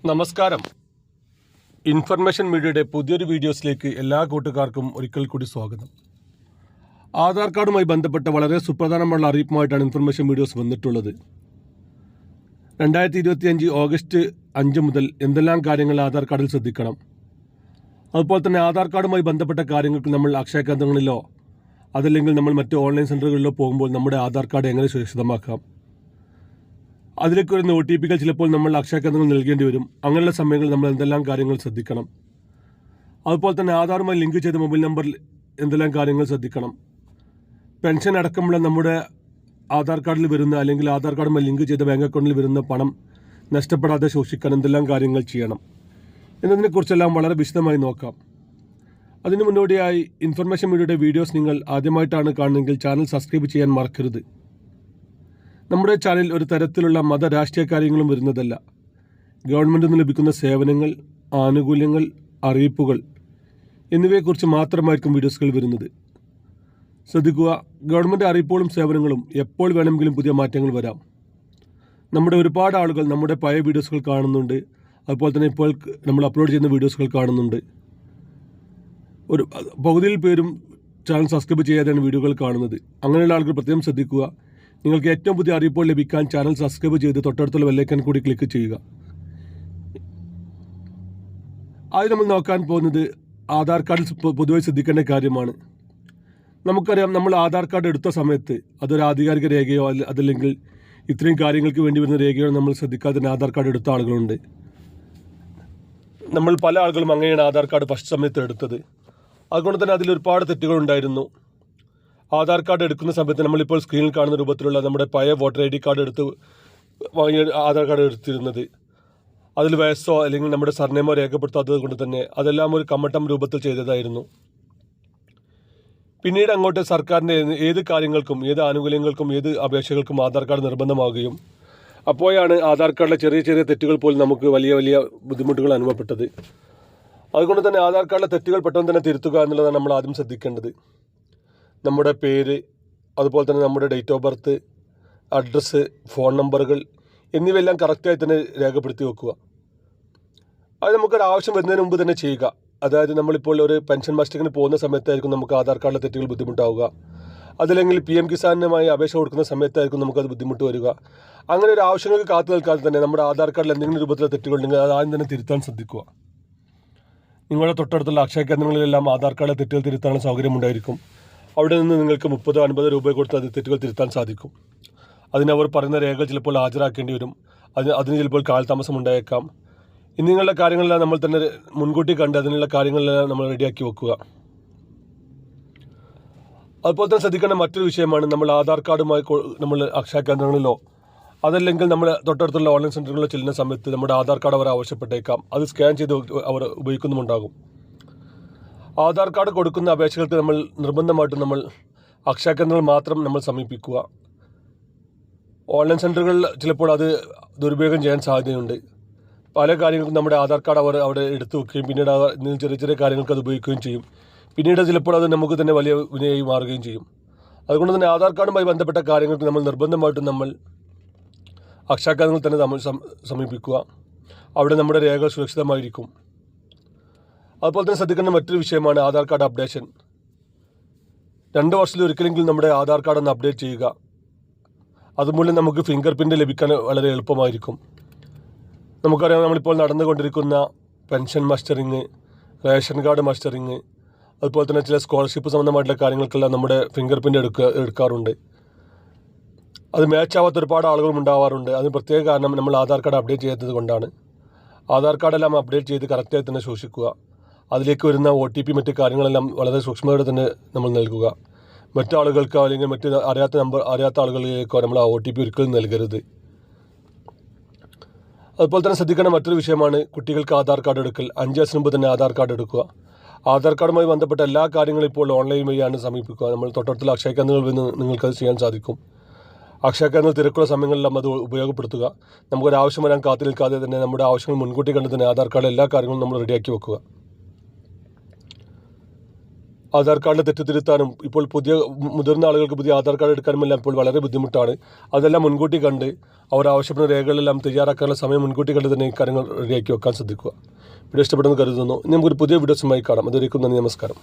നമസ്കാരം. ഇൻഫർമേഷൻ മീഡിയയുടെ പുതിയൊരു വീഡിയോസിലേക്ക് എല്ലാ കൂട്ടുകാർക്കും ഒരിക്കൽ കൂടി സ്വാഗതം. ആധാർ കാർഡുമായി ബന്ധപ്പെട്ട വളരെ സുപ്രധാനമുള്ള അറിയിപ്പുമായിട്ടാണ് ഇൻഫർമേഷൻ വീഡിയോസ് വന്നിട്ടുള്ളത്. 2025 ഓഗസ്റ്റ് 5 മുതൽ എന്തെല്ലാം കാര്യങ്ങൾ ആധാർ കാർഡിൽ ശ്രദ്ധിക്കണം, അതുപോലെ തന്നെ ആധാർ കാർഡുമായി ബന്ധപ്പെട്ട കാര്യങ്ങൾക്ക് നമ്മൾ അക്ഷയ കേന്ദ്രങ്ങളിലോ അതല്ലെങ്കിൽ നമ്മൾ മറ്റ് ഓൺലൈൻ സെൻ്ററുകളിലോ പോകുമ്പോൾ നമ്മുടെ ആധാർ കാർഡ് എങ്ങനെ സുരക്ഷിതമാക്കാം, അതിലേക്ക് വരുന്ന OTP ചിലപ്പോൾ നമ്മൾ അക്ഷയ കേന്ദ്രങ്ങൾ നൽകേണ്ടി വരും. അങ്ങനെയുള്ള സമയങ്ങളിൽ നമ്മൾ എന്തെല്ലാം കാര്യങ്ങൾ ശ്രദ്ധിക്കണം, അതുപോലെ തന്നെ ആധാറുമായി ലിങ്ക് ചെയ്ത മൊബൈൽ നമ്പറിൽ എന്തെല്ലാം കാര്യങ്ങൾ ശ്രദ്ധിക്കണം, പെൻഷൻ അടക്കമുള്ള നമ്മുടെ ആധാർ കാർഡിൽ വരുന്ന അല്ലെങ്കിൽ ആധാർ കാർഡുമായി ലിങ്ക് ചെയ്ത ബാങ്ക് അക്കൗണ്ടിൽ വരുന്ന പണം നഷ്ടപ്പെടാതെ സൂക്ഷിക്കാൻ എന്തെല്ലാം കാര്യങ്ങൾ ചെയ്യണം എന്നതിനെക്കുറിച്ചെല്ലാം വളരെ വിശദമായി നോക്കാം. അതിനു മുന്നോടിയായി ഇൻഫർമേഷൻ മീഡിയയുടെ വീഡിയോസ് നിങ്ങൾ ആദ്യമായിട്ടാണ് കാണുന്നതെങ്കിൽ ചാനൽ സബ്സ്ക്രൈബ് ചെയ്യാൻ മറക്കരുത്. നമ്മുടെ ചാനൽ ഒരു തരത്തിലുള്ള മത രാഷ്ട്രീയ കാര്യങ്ങളും വരുന്നതല്ല. ഗവൺമെൻറ്റിൽ നിന്ന് ലഭിക്കുന്ന സേവനങ്ങൾ, ആനുകൂല്യങ്ങൾ, അറിയിപ്പുകൾ എന്നിവയെക്കുറിച്ച് മാത്രമായിരിക്കും വീഡിയോസുകൾ വരുന്നത്. ശ്രദ്ധിക്കുക, ഗവൺമെൻറ് അറിയിപ്പുകളും സേവനങ്ങളും എപ്പോൾ വേണമെങ്കിലും പുതിയ മാറ്റങ്ങൾ വരാം. നമ്മുടെ ഒരുപാട് ആളുകൾ നമ്മുടെ പഴയ വീഡിയോസുകൾ കാണുന്നുണ്ട്, അതുപോലെ തന്നെ ഇപ്പോൾ നമ്മൾ അപ്ലോഡ് ചെയ്യുന്ന വീഡിയോസുകൾ കാണുന്നുണ്ട്. ഒരു പകുതിയിൽ പേരും ചാനൽ സബ്സ്ക്രൈബ് ചെയ്യാതെയാണ് വീഡിയോകൾ കാണുന്നത്. അങ്ങനെയുള്ള ആളുകൾ പ്രത്യേകം ശ്രദ്ധിക്കുക. നിങ്ങൾക്ക് ഏറ്റവും പുതിയ അറിയിപ്പുകൾ ലഭിക്കാൻ ചാനൽ സബ്സ്ക്രൈബ് ചെയ്ത് തൊട്ടടുത്തുള്ള ബെല്ലൈക്കൺ കൂടി ക്ലിക്ക് ചെയ്യുക. ആദ്യം നമ്മൾ നോക്കാൻ പോകുന്നത് ആധാർ കാർഡിൽ പൊതുവായി ശ്രദ്ധിക്കേണ്ട കാര്യമാണ്. നമുക്കറിയാം, നമ്മൾ ആധാർ കാർഡ് എടുത്ത സമയത്ത് അതൊരു ആധികാരിക രേഖയോ അതല്ലെങ്കിൽ ഇത്രയും കാര്യങ്ങൾക്ക് വേണ്ടി വരുന്ന രേഖയോ നമ്മൾ ശ്രദ്ധിക്കാതെ തന്നെ ആധാർ കാർഡ് എടുത്ത ആളുകളുണ്ട്. നമ്മൾ പല ആളുകളും അങ്ങനെയാണ് ആധാർ കാർഡ് ഫസ്റ്റ് സമയത്ത് എടുത്തത്. അതുകൊണ്ട് തന്നെ അതിൽ ഒരുപാട് തെറ്റുകളുണ്ടായിരുന്നു. ആധാർ കാർഡ് എടുക്കുന്ന സമയത്ത് നമ്മളിപ്പോൾ സ്ക്രീനിൽ കാണുന്ന രൂപത്തിലുള്ള നമ്മുടെ പഴയ വോട്ടർ ID കാർഡ് എടുത്ത് ആധാർ കാർഡ് എടുത്തിരുന്നത്, അതിൽ വയസ്സോ അല്ലെങ്കിൽ നമ്മുടെ സർനെയിമോ രേഖപ്പെടുത്താത്തത് കൊണ്ട് തന്നെ അതെല്ലാം ഒരു കമ്മട്ടം രൂപത്തിൽ ചെയ്തതായിരുന്നു. പിന്നീട് അങ്ങോട്ട് സർക്കാരിൻ്റെ ഏത് കാര്യങ്ങൾക്കും ഏത് ആനുകൂല്യങ്ങൾക്കും ഏത് അപേക്ഷകൾക്കും ആധാർ കാർഡ് നിർബന്ധമാവുകയും അപ്പോഴാണ് ആധാർ കാർഡിലെ ചെറിയ ചെറിയ തെറ്റുകൾ പോലും നമുക്ക് വലിയ വലിയ ബുദ്ധിമുട്ടുകൾ അനുഭവപ്പെട്ടത്. അതുകൊണ്ട് തന്നെ ആധാർ കാർഡിലെ തെറ്റുകൾ പെട്ടെന്ന് തന്നെ തിരുത്തുക എന്നുള്ളതാണ് നമ്മൾ ആദ്യം ശ്രദ്ധിക്കേണ്ടത്. നമ്മുടെ പേര്, അതുപോലെ തന്നെ നമ്മുടെ date of birth, address, phone നമ്പറുകൾ എന്നിവയെല്ലാം കറക്റ്റായി തന്നെ രേഖപ്പെടുത്തി വെക്കുക. അത് നമുക്കൊരു ആവശ്യം വരുന്നതിന് മുമ്പ് തന്നെ ചെയ്യുക. അതായത് നമ്മളിപ്പോൾ ഒരു പെൻഷൻ മസ്റ്ററിങ്ങിന് പോകുന്ന സമയത്തായിരിക്കും നമുക്ക് ആധാർ കാർഡിലെ തെറ്റുകൾ ബുദ്ധിമുട്ടാവുക. അതല്ലെങ്കിൽ PM കിസാനുമായി അപേക്ഷ കൊടുക്കുന്ന സമയത്തായിരിക്കും നമുക്കത് ബുദ്ധിമുട്ട് വരിക. അങ്ങനെ ഒരു ആവശ്യങ്ങൾക്ക് കാത്തു നിൽക്കാതെ തന്നെ നമ്മുടെ ആധാർ കാർഡിൽ എന്തെങ്കിലും രൂപത്തിലുള്ള തെറ്റുകളുണ്ടെങ്കിൽ അത് ആദ്യം തന്നെ തിരുത്താൻ ശ്രദ്ധിക്കുക. നിങ്ങളുടെ തൊട്ടടുത്തുള്ള അക്ഷയ കേന്ദ്രങ്ങളിലെല്ലാം ആധാർ കാർഡിലെ തെറ്റുകൾ തിരുത്താനുള്ള സൗകര്യമുണ്ടായിരിക്കും. അവിടെ നിന്ന് നിങ്ങൾക്ക് 30-50 രൂപ കൊടുത്ത് അത് തെറ്റുകൾ തിരുത്താൻ സാധിക്കും. അതിനവർ പറയുന്ന രേഖകൾ ചിലപ്പോൾ ഹാജരാക്കേണ്ടി വരും. അതിന് ചിലപ്പോൾ കാലതാമസം ഉണ്ടായേക്കാം. ഇങ്ങനെയുള്ള കാര്യങ്ങളെല്ലാം നമ്മൾ തന്നെ മുൻകൂട്ടി കണ്ട് അതിനുള്ള കാര്യങ്ങളെല്ലാം നമ്മൾ റെഡിയാക്കി വെക്കുക. അതുപോലെ തന്നെ ശ്രദ്ധിക്കേണ്ട മറ്റൊരു വിഷയമാണ്, നമ്മൾ ആധാർ കാർഡുമായി നമ്മൾ അക്ഷയ കേന്ദ്രങ്ങളിലോ അതല്ലെങ്കിൽ നമ്മൾ തൊട്ടടുത്തുള്ള ഓൺലൈൻ സെൻ്ററുകളിലോ ചെല്ലുന്ന സമയത്ത് നമ്മുടെ ആധാർ കാർഡ് അവർ ആവശ്യപ്പെട്ടേക്കാം. അത് സ്കാൻ ചെയ്ത് അവർ ഉപയോഗിക്കുന്നുമുണ്ടാകും. ആധാർ കാർഡ് കൊടുക്കുന്ന അപേക്ഷകൾക്ക് നമ്മൾ നിർബന്ധമായിട്ടും നമ്മൾ അക്ഷയ കേന്ദ്രങ്ങൾ മാത്രം നമ്മൾ സമീപിക്കുക. ഓൺലൈൻ സെൻ്ററുകളിൽ ചിലപ്പോൾ അത് ദുരുപയോഗം ചെയ്യാൻ സാധ്യതയുണ്ട്. പല കാര്യങ്ങൾക്കും നമ്മുടെ ആധാർ കാർഡ് അവർ അവിടെ എടുത്തു വെക്കുകയും പിന്നീട് ചെറിയ ചെറിയ കാര്യങ്ങൾക്ക് അത് ഉപയോഗിക്കുകയും ചെയ്യും. പിന്നീട് ചിലപ്പോൾ അത് നമുക്ക് തന്നെ വലിയ വിനയായി മാറുകയും ചെയ്യും. അതുകൊണ്ട് തന്നെ ആധാർ കാർഡുമായി ബന്ധപ്പെട്ട കാര്യങ്ങൾക്ക് നമ്മൾ നിർബന്ധമായിട്ടും നമ്മൾ അക്ഷയ കേന്ദ്രങ്ങൾ തന്നെ നമ്മൾ സമീപിക്കുക. അവിടെ നമ്മുടെ രേഖകൾ സുരക്ഷിതമായിരിക്കും. അതുപോലെ തന്നെ ശ്രദ്ധിക്കേണ്ട മറ്റൊരു വിഷയമാണ് ആധാർ കാർഡ് അപ്ഡേഷൻ. 2 വർഷത്തിൽ ഒരിക്കലെങ്കിലും നമ്മുടെ ആധാർ കാർഡ് ഒന്ന് അപ്ഡേറ്റ് ചെയ്യുക. അതുമൂലം നമുക്ക് ഫിംഗർ പ്രിൻ്റ് ലഭിക്കാൻ വളരെ എളുപ്പമായിരിക്കും. നമുക്കറിയാം, നമ്മളിപ്പോൾ നടന്നുകൊണ്ടിരിക്കുന്ന pension mustering, ration card mustering, അതുപോലെ തന്നെ ചില സ്കോളർഷിപ്പ് സംബന്ധമായിട്ടുള്ള കാര്യങ്ങൾക്കെല്ലാം നമ്മുടെ ഫിംഗർ പ്രിൻ്റ് എടുക്കാറുണ്ട്. അത് മാച്ച് ആവാത്ത ഒരുപാട് ആളുകളും ഉണ്ടാവാറുണ്ട്. അതിന് പ്രത്യേക കാരണം നമ്മൾ ആധാർ കാർഡ് അപ്ഡേറ്റ് ചെയ്യാത്തത് കൊണ്ടാണ്. ആധാർ കാർഡെല്ലാം അപ്ഡേറ്റ് ചെയ്ത് കറക്റ്റായി തന്നെ സൂക്ഷിക്കുക. അതിലേക്ക് വരുന്ന OTP മറ്റ് കാര്യങ്ങളെല്ലാം വളരെ സൂക്ഷ്മതയോടെ തന്നെ നമ്മൾ നൽകുക. മറ്റാളുകൾക്കോ അല്ലെങ്കിൽ മറ്റ് അറിയാത്ത ആളുകളിലേക്കോ നമ്മൾ ആ OTP ഒരിക്കലും നൽകരുത്. അതുപോലെ തന്നെ ശ്രദ്ധിക്കേണ്ട മറ്റൊരു വിഷയമാണ് കുട്ടികൾക്ക് ആധാർ കാർഡ് എടുക്കൽ. 5 വയസ്സിന് മുമ്പ് തന്നെ ആധാർ കാർഡ് എടുക്കുക. ആധാർ കാർഡുമായി ബന്ധപ്പെട്ട എല്ലാ കാര്യങ്ങളും ഇപ്പോൾ ഓൺലൈൻ വഴിയാണ് സമീപിക്കുക. നമ്മൾ തൊട്ടടുത്തുള്ള അക്ഷയ കേന്ദ്രങ്ങളിൽ നിന്ന് നിങ്ങൾക്കത് ചെയ്യാൻ സാധിക്കും. അക്ഷയ കേന്ദ്രങ്ങൾ തിരക്കുള്ള സമയങ്ങളിലും അത് ഉപയോഗപ്പെടുത്തുക. നമുക്കൊരാവശ്യം വരാൻ കാത്തു നിൽക്കാതെ തന്നെ നമ്മുടെ ആവശ്യങ്ങൾ മുൻകൂട്ടി കണ്ട് തന്നെ ആധാർ കാർഡ് എല്ലാ കാര്യങ്ങളും നമ്മൾ റെഡിയാക്കി വെക്കുക. ആധാർ കാർഡിൽ തെറ്റുതിരുത്താനും ഇപ്പോൾ മുതിർന്ന ആളുകൾക്ക് പുതിയ ആധാർ കാർഡ് എടുക്കാനുമെല്ലാം ഇപ്പോൾ വളരെ ബുദ്ധിമുട്ടാണ്. അതെല്ലാം മുൻകൂട്ടി കണ്ട് അവർ ആവശ്യപ്പെടുന്ന രേഖകളെല്ലാം തയ്യാറാക്കാനുള്ള സമയം മുൻകൂട്ടി കണ്ട് തന്നെ ഈ കാര്യങ്ങൾ റെഡിയാക്കി വെക്കാൻ ശ്രദ്ധിക്കുക. വീഡിയോ ഇഷ്ടപ്പെടുന്നു കരുതുന്നു. നമുക്കൊരു പുതിയ വീഡിയോസുമായി കാണാം. അതുവരേക്കും നന്ദി, നമസ്കാരം.